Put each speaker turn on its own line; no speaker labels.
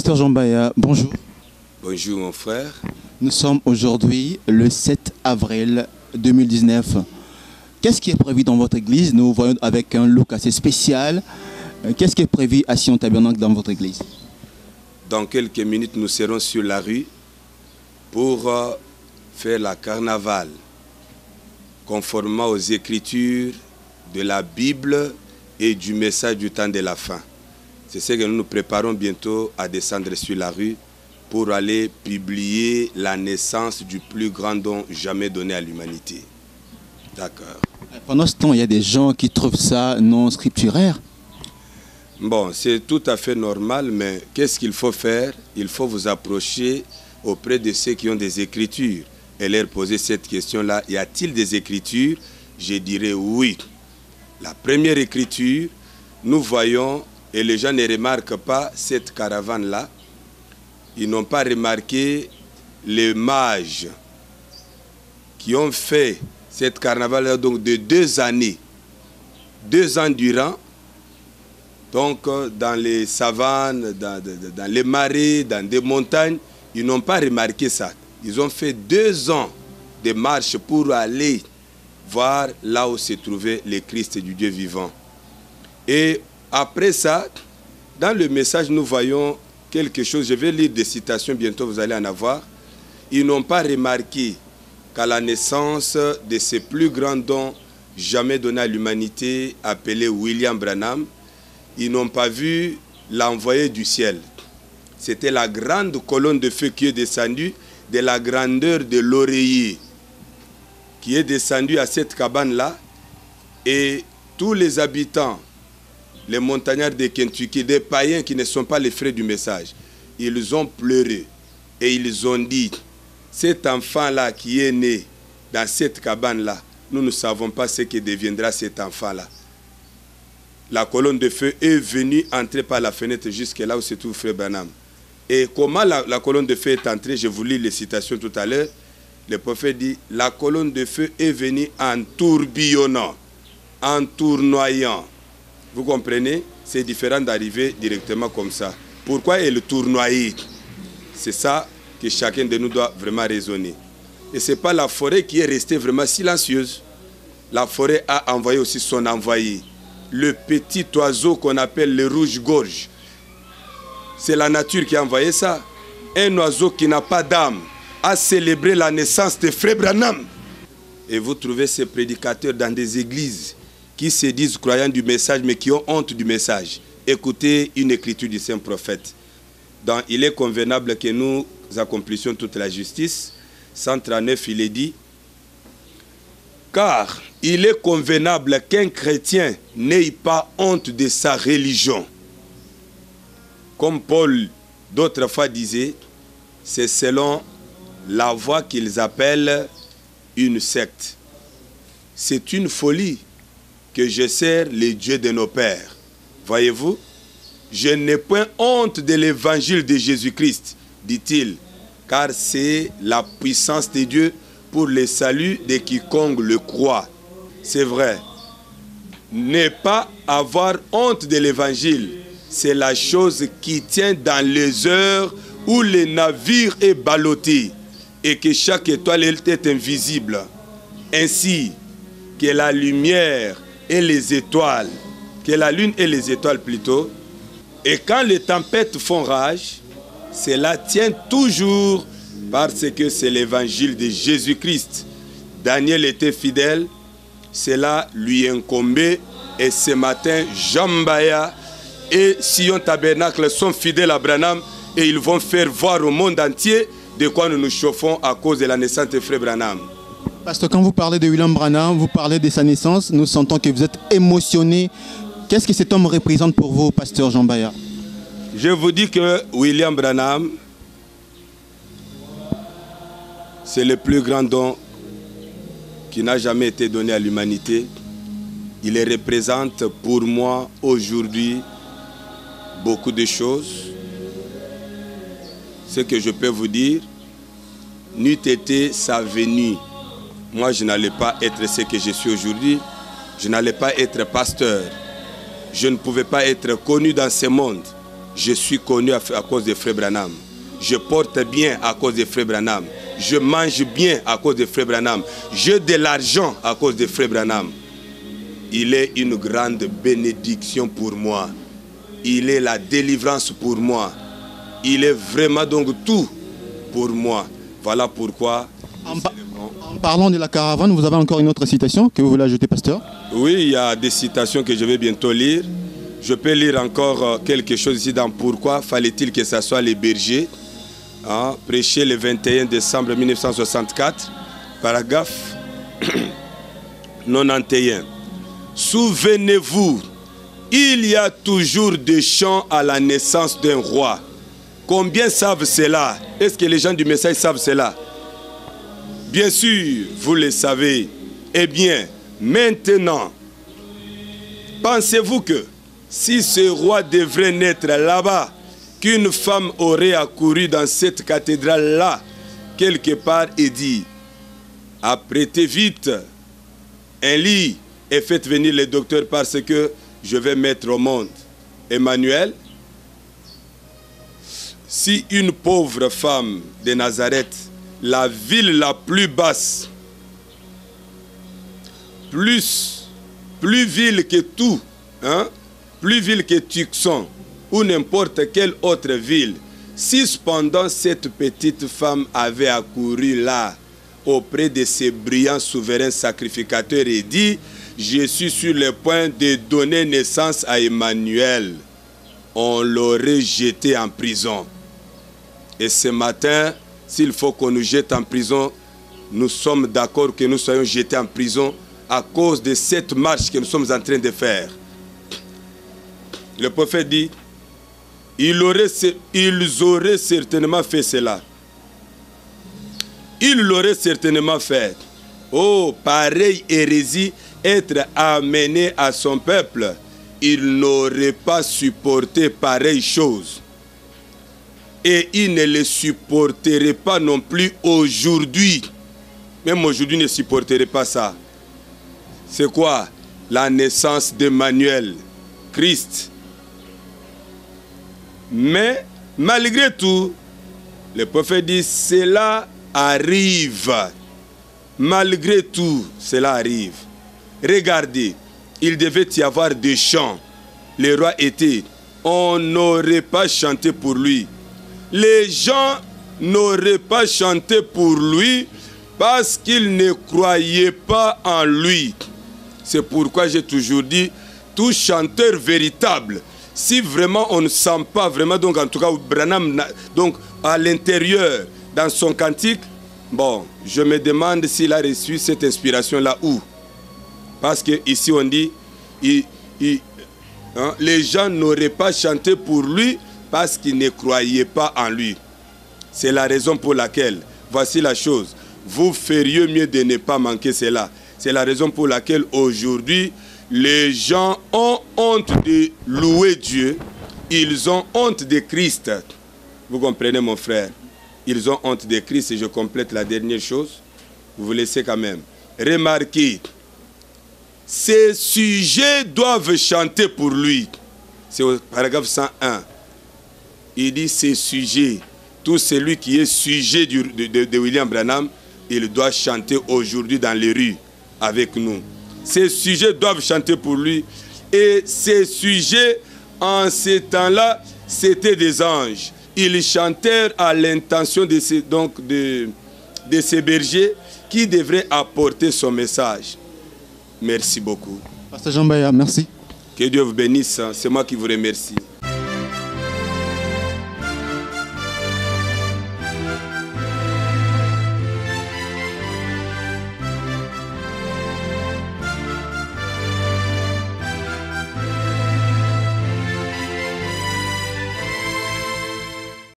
Pasteur Jambaya, bonjour.
Bonjour mon frère.
Nous sommes aujourd'hui le 7 avril 2019. Qu'est-ce qui est prévu dans votre église? Nous voyons avec un look assez spécial. Qu'est-ce qui est prévu à Sion Tabernacle dans votre église?
Dans quelques minutes, nous serons sur la rue pour faire la carnaval, conformément aux écritures de la Bible et du message du temps de la fin. C'est ce que nous nous préparons bientôt à descendre sur la rue pour aller publier la naissance du plus grand don jamais donné à l'humanité. D'accord.
Pendant ce temps, il y a des gens qui trouvent ça non scripturaire.
Bon, c'est tout à fait normal, mais qu'est-ce qu'il faut faire? Il faut vous approcher auprès de ceux qui ont des écritures et leur poser cette question-là. Y a-t-il des écritures? Je dirais oui. La première écriture, nous voyons, et les gens ne remarquent pas cette caravane-là, ils n'ont pas remarqué les mages qui ont fait cette carnaval-là donc de 2 années. 2 ans durant, donc dans les savanes, dans les marais, dans des montagnes, ils n'ont pas remarqué ça. Ils ont fait 2 ans de marche pour aller voir là où se trouvait le Christ du Dieu vivant. Et après ça, dans le message, nous voyons quelque chose. Je vais lire des citations, bientôt vous allez en avoir. Ils n'ont pas remarqué qu'à la naissance de ce plus grand don jamais donné à l'humanité, appelé William Branham, ils n'ont pas vu l'envoyé du ciel. C'était la grande colonne de feu qui est descendue de la grandeur de l'oreiller, qui est descendue à cette cabane-là, et tous les habitants, les montagnards de Kentucky, des païens qui ne sont pas les frères du message, ils ont pleuré et ils ont dit, cet enfant-là qui est né dans cette cabane-là, nous ne savons pas ce que deviendra cet enfant-là. La colonne de feu est venue entrer par la fenêtre jusque là où se trouve Frère Branham. Et comment la colonne de feu est entrée, je vous lis les citations tout à l'heure, le prophète dit, la colonne de feu est venue en tourbillonnant, en tournoyant. Vous comprenez? C'est différent d'arriver directement comme ça. Pourquoi elle tournoie? C'est ça que chacun de nous doit vraiment raisonner. Et ce n'est pas la forêt qui est restée vraiment silencieuse. La forêt a envoyé aussi son envoyé. Le petit oiseau qu'on appelle le rouge-gorge. C'est la nature qui a envoyé ça. Un oiseau qui n'a pas d'âme a célébré la naissance de Frère Branham. Et vous trouvez ces prédicateurs dans des églises qui se disent croyants du message, mais qui ont honte du message. Écoutez une écriture du saint prophète. Dans « Il est convenable que nous accomplissions toute la justice », 139, il est dit, « Car il est convenable qu'un chrétien n'ait pas honte de sa religion. » Comme Paul d'autres fois disait, c'est selon la voie qu'ils appellent une secte. C'est une folie que je sers les dieux de nos pères. Voyez-vous, je n'ai point honte de l'évangile de Jésus-Christ, dit-il, car c'est la puissance de Dieu pour le salut de quiconque le croit. C'est vrai. Ne pas avoir honte de l'évangile, c'est la chose qui tient dans les heures où le navire est ballotté et que chaque étoile est invisible. Ainsi que la lumière et les étoiles, que la lune et les étoiles plutôt, et quand les tempêtes font rage, cela tient toujours parce que c'est l'évangile de Jésus-Christ. Daniel était fidèle, cela lui incombait, et ce matin, Jambaya et Sion Tabernacle sont fidèles à Branham et ils vont faire voir au monde entier de quoi nous nous chauffons à cause de la naissance de Frère Branham.
Pasteur, quand vous parlez de William Branham, vous parlez de sa naissance, nous sentons que vous êtes émotionné. Qu'est-ce que cet homme représente pour vous, Pasteur Jambaya?
Je vous dis que William Branham, c'est le plus grand don qui n'a jamais été donné à l'humanité. Il représente pour moi aujourd'hui beaucoup de choses. Ce que je peux vous dire, n'eût été sa venue, moi je n'allais pas être ce que je suis aujourd'hui, je n'allais pas être pasteur, je ne pouvais pas être connu dans ce monde, Je suis connu à cause de Frère Branham. Je porte bien à cause de Frère Branham. Je mange bien à cause de Frère Branham. J'ai de l'argent à cause de Frère Branham. Il est une grande bénédiction pour moi. Il est la délivrance pour moi. Il est vraiment donc tout pour moi. Voilà pourquoi...
En parlant de la caravane, vous avez encore une autre citation que vous voulez ajouter, pasteur?
Oui, il y a des citations que je vais bientôt lire. Je peux lire encore quelque chose ici dans Pourquoi fallait-il que ce soit les bergers. Prêché le 21 décembre 1964, paragraphe 91. Souvenez-vous, il y a toujours des chants à la naissance d'un roi. Combien savent cela? Est-ce que les gens du message savent cela? Bien sûr, vous le savez. Eh bien, maintenant, pensez-vous que si ce roi devrait naître là-bas, qu'une femme aurait accouru dans cette cathédrale-là, quelque part, et dit, apprêtez vite un lit et faites venir les docteurs parce que je vais mettre au monde Emmanuel? Si une pauvre femme de Nazareth, la ville la plus basse, plus ville que tout, plus ville que Tucson, ou n'importe quelle autre ville, si cependant cette petite femme avait accouru là, auprès de ces brillants souverains sacrificateurs et dit, je suis sur le point de donner naissance à Emmanuel, on l'aurait jeté en prison. Et ce matin, s'il faut qu'on nous jette en prison, nous sommes d'accord que nous soyons jetés en prison à cause de cette marche que nous sommes en train de faire. Le prophète dit, ils auraient certainement fait cela. Ils l'auraient certainement fait. Oh, pareille hérésie, être amenée à son peuple, il n'aurait pas supporté pareille chose. Et il ne le supporterait pas non plus aujourd'hui. Même aujourd'hui, il ne supporterait pas ça. C'est quoi? La naissance d'Emmanuel, Christ. Mais malgré tout, le prophète dit, cela arrive. Malgré tout, cela arrive. Regardez, il devait y avoir des chants. Le roi était, on n'aurait pas chanté pour lui. Les gens n'auraient pas chanté pour lui parce qu'ils ne croyaient pas en lui. C'est pourquoi j'ai toujours dit, tout chanteur véritable, si vraiment on ne sent pas vraiment, donc en tout cas, Branham, donc à l'intérieur, dans son cantique, bon, je me demande s'il a reçu cette inspiration-là où? Parce que ici on dit, les gens n'auraient pas chanté pour lui parce qu'ils ne croyaient pas en lui. C'est la raison pour laquelle, voici la chose, vous feriez mieux de ne pas manquer cela. C'est la raison pour laquelle aujourd'hui, les gens ont honte de louer Dieu. Ils ont honte de Christ. Vous comprenez, mon frère? Ils ont honte de Christ et je complète la dernière chose. Vous vous laissez quand même. Remarquez, ces sujets doivent chanter pour lui. C'est au paragraphe 101. Il dit ces sujets, tout celui qui est sujet de William Branham, il doit chanter aujourd'hui dans les rues avec nous. Ces sujets doivent chanter pour lui. Et ces sujets, en ces temps-là, c'était des anges. Ils chantèrent à l'intention de ces bergers qui devraient apporter son message. Merci beaucoup.
Pasteur Jean Baya, merci.
Que Dieu vous bénisse. C'est moi qui vous remercie.